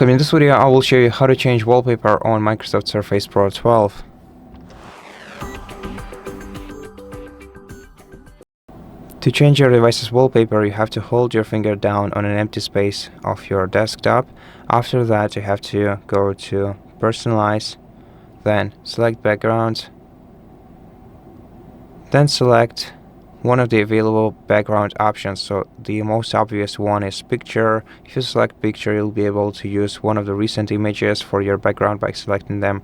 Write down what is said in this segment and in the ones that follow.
In this video, I will show you how to change wallpaper on Microsoft Surface Pro 12. To change your device's wallpaper, you have to hold your finger down on an empty space of your desktop. After that, you have to go to Personalize, then select Background, then select one of the available background options. So the most obvious one is picture. If you select picture, you'll be able to use one of the recent images for your background by selecting them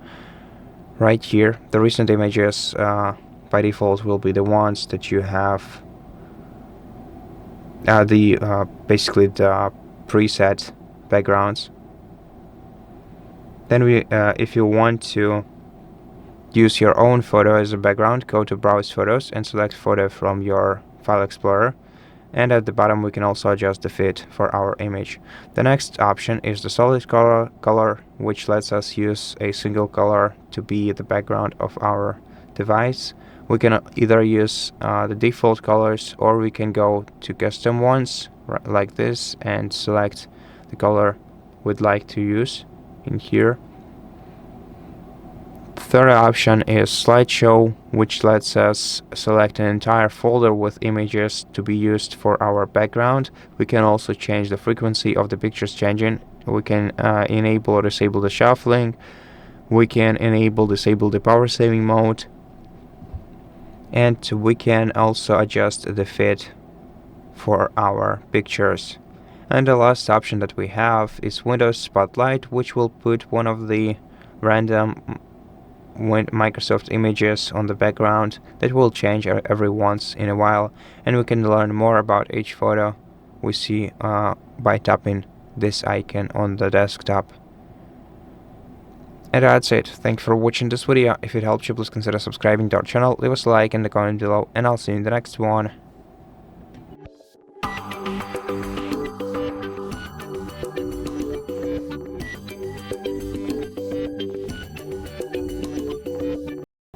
right here. The recent images by default will be the ones that you have basically the preset backgrounds. Then if you want to use your own photo as a background, go to Browse Photos and select Photo from your File Explorer. And at the bottom, we can also adjust the fit for our image. The next option is the solid color, which lets us use a single color to be the background of our device. We can either use the default colors, or we can go to custom ones like this and select the color we'd like to use in here. The third option is Slideshow, which lets us select an entire folder with images to be used for our background. We can also change the frequency of the pictures changing. We can enable or disable the shuffling. We can disable the power saving mode. And we can also adjust the fit for our pictures. And the last option that we have is Windows Spotlight, which will put one of the random Microsoft images on the background that will change every once in a while, and we can learn more about each photo we see by tapping this icon on the desktop. And that's it. Thank you for watching this video. If it helped you, please consider subscribing to our channel, leave us a like in the comment below, and I'll see you in the next one.